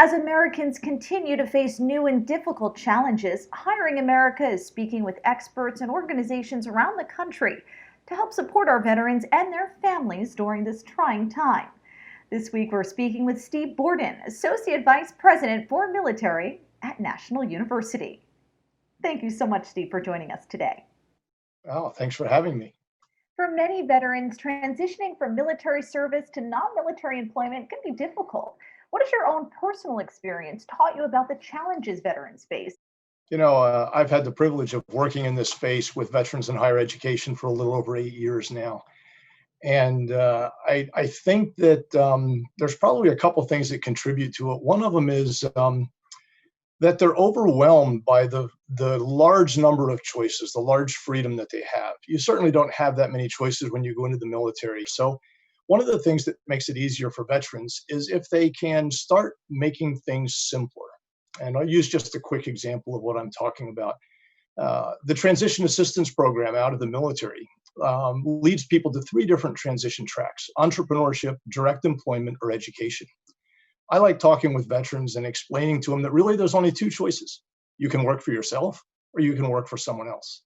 As Americans continue to face new and difficult challenges, Hiring America is speaking with experts and organizations around the country to help support our veterans and their families during this trying time. This week, we're speaking with Steve Borden, Associate Vice President for Military at National University. Thank you so much, Steve, for joining us today. Oh, thanks for having me. For many veterans, transitioning from military service to non military employment can be difficult. What has your own personal experience taught you about the challenges veterans face? I've had the privilege of working in this space with veterans in higher education for a little over 8 years now. And I think that there's probably a couple things that contribute to it. One of them is that they're overwhelmed by the large number of choices, the large freedom that they have. You certainly don't have that many choices when you go into the military. So one of the things that makes it easier for veterans is if they can start making things simpler. And I'll use just a quick example of what I'm talking about. The Transition Assistance Program out of the military leads people to three different transition tracks: entrepreneurship, direct employment, or education. I like talking with veterans and explaining to them that really there's only two choices. You can work for yourself or you can work for someone else.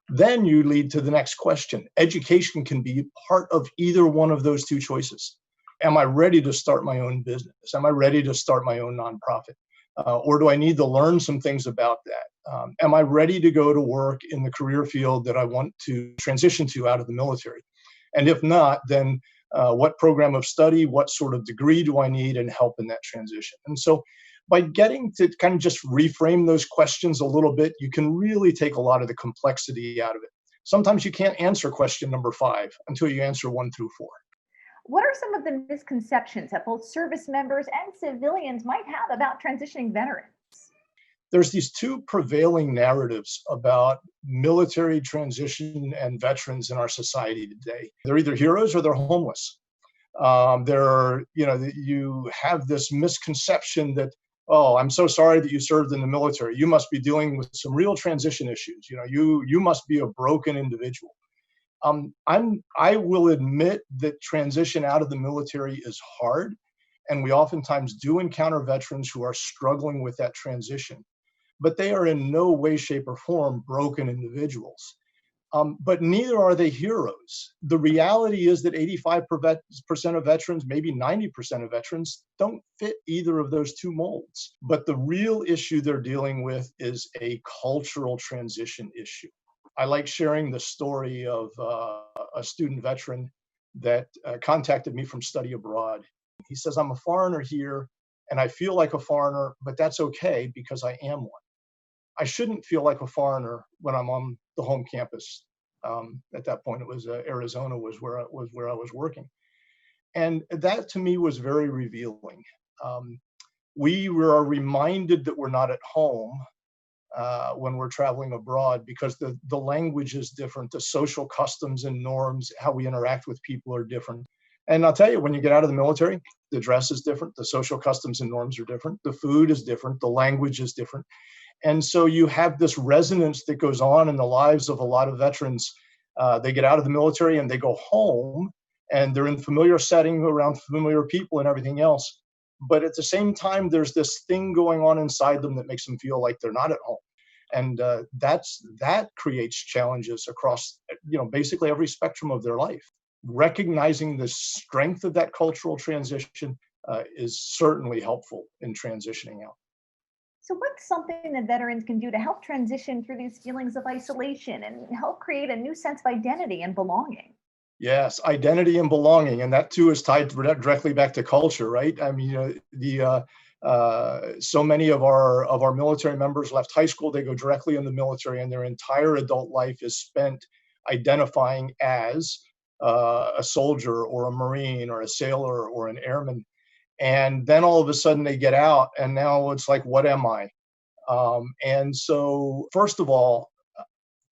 Then you lead to the next question. Education can be part of either one of those two choices. Am I ready to start my own business? Am I ready to start my own nonprofit? Or do I need to learn some things about that? Am I ready to go to work in the career field that I want to transition to out of the military? And if not, then what program of study, what sort of degree do I need and help in that transition? And so by getting to kind of just reframe those questions a little bit, you can really take a lot of the complexity out of it. Sometimes you can't answer question number 5 until you answer 1 through 4. What are some of the misconceptions that both service members and civilians might have about transitioning veterans? There's these two prevailing narratives about military transition and veterans in our society today. They're either heroes or they're homeless. You have this misconception that, oh, I'm so sorry that you served in the military. You must be dealing with some real transition issues. You must be a broken individual. I will admit that transition out of the military is hard, and we oftentimes do encounter veterans who are struggling with that transition, but they are in no way, shape, or form broken individuals. But neither are they heroes. The reality is that 85% of veterans, maybe 90% of veterans, don't fit either of those two molds. But the real issue they're dealing with is a cultural transition issue. I like sharing the story of a student veteran that contacted me from study abroad. He says, I'm a foreigner here and I feel like a foreigner, but that's okay because I am one. I shouldn't feel like a foreigner when I'm on the home campus. At that point, it was Arizona was where I was working. And that to me was very revealing. We were reminded that we're not at home when we're traveling abroad because the language is different, the social customs and norms, how we interact with people are different. And I'll tell you, when you get out of the military, the dress is different, the social customs and norms are different, the food is different, the language is different. And so you have this resonance that goes on in the lives of a lot of veterans. They get out of the military and they go home and they're in familiar setting around familiar people and everything else. But at the same time, there's this thing going on inside them that makes them feel like they're not at home. And that creates challenges across, basically every spectrum of their life. Recognizing the strength of that cultural transition is certainly helpful in transitioning out. So, what's something that veterans can do to help transition through these feelings of isolation and help create a new sense of identity and belonging? Yes, identity and belonging, and that too is tied directly back to culture, right? I mean, so many of our military members left high school; they go directly in the military, and their entire adult life is spent identifying as a soldier or a Marine or a sailor or an airman. And then all of a sudden they get out, and now it's like, what am I? And so, first of all,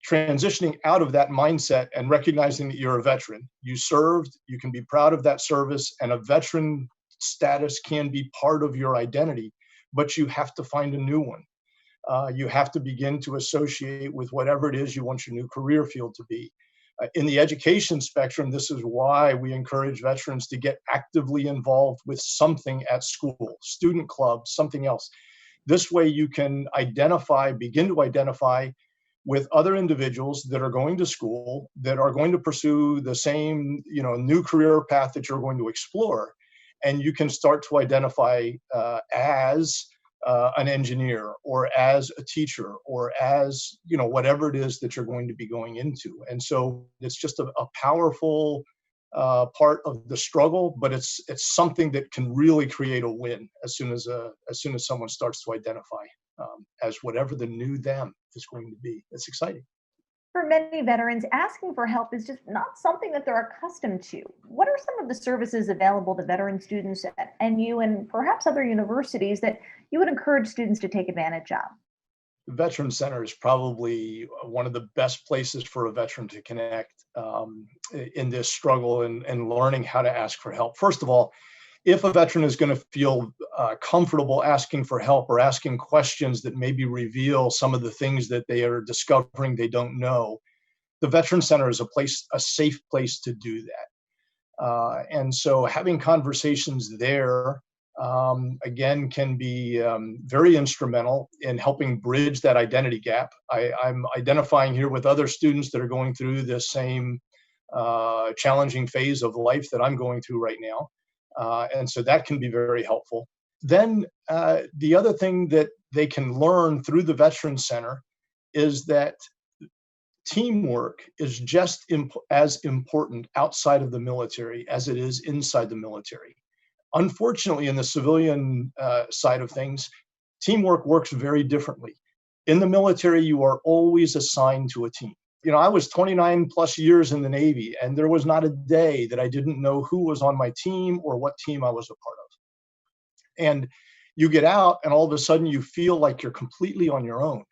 transitioning out of that mindset and recognizing that you're a veteran, you served, you can be proud of that service, and a veteran status can be part of your identity, but you have to find a new one. You have to begin to associate with whatever it is you want your new career field to be. In the education spectrum, this is why we encourage veterans to get actively involved with something at school, student clubs, something else. This way you can begin to identify with other individuals that are going to school, that are going to pursue the same, new career path that you're going to explore. And you can start to identify as an engineer, or as a teacher, or as, whatever it is that you're going to be going into. And so it's just a powerful part of the struggle, but it's something that can really create a win as soon as someone starts to identify as whatever the new them is going to be. It's exciting. For many veterans, asking for help is just not something that they're accustomed to. What are some of the services available to veteran students at NU and perhaps other universities that you would encourage students to take advantage of? The Veteran Center is probably one of the best places for a veteran to connect in this struggle and learning how to ask for help. First of all, if a veteran is going to feel comfortable asking for help or asking questions that maybe reveal some of the things that they are discovering they don't know, the Veteran Center is a safe place to do that. And so having conversations there, again, can be very instrumental in helping bridge that identity gap. I'm identifying here with other students that are going through this same challenging phase of life that I'm going through right now. And so that can be very helpful. Then the other thing that they can learn through the Veteran Center is that teamwork is just as important outside of the military as it is inside the military. Unfortunately, in the civilian side of things, teamwork works very differently. In the military, you are always assigned to a team. I was 29 plus years in the Navy, and there was not a day that I didn't know who was on my team or what team I was a part of. And you get out, and all of a sudden you feel like you're completely on your own.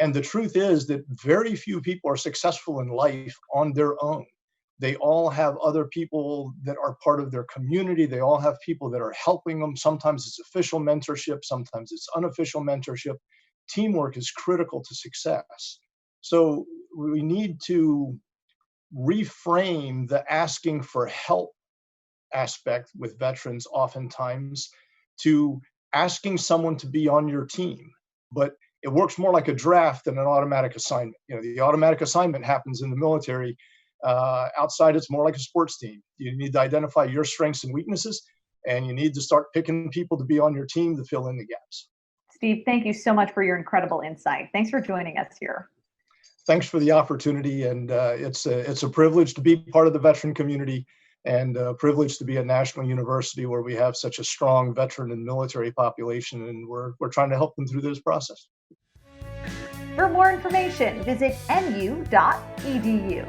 And the truth is that very few people are successful in life on their own. They all have other people that are part of their community. They all have people that are helping them. Sometimes it's official mentorship, sometimes it's unofficial mentorship. Teamwork is critical to success. So we need to reframe the asking for help aspect with veterans oftentimes to asking someone to be on your team. But it works more like a draft than an automatic assignment. The automatic assignment happens in the military. Outside, it's more like a sports team. You need to identify your strengths and weaknesses, and you need to start picking people to be on your team to fill in the gaps. Steve, thank you so much for your incredible insight. Thanks for joining us here. Thanks for the opportunity, and it's a privilege to be part of the veteran community, and a privilege to be at National University where we have such a strong veteran and military population, and we're trying to help them through this process. For more information, visit nu.edu.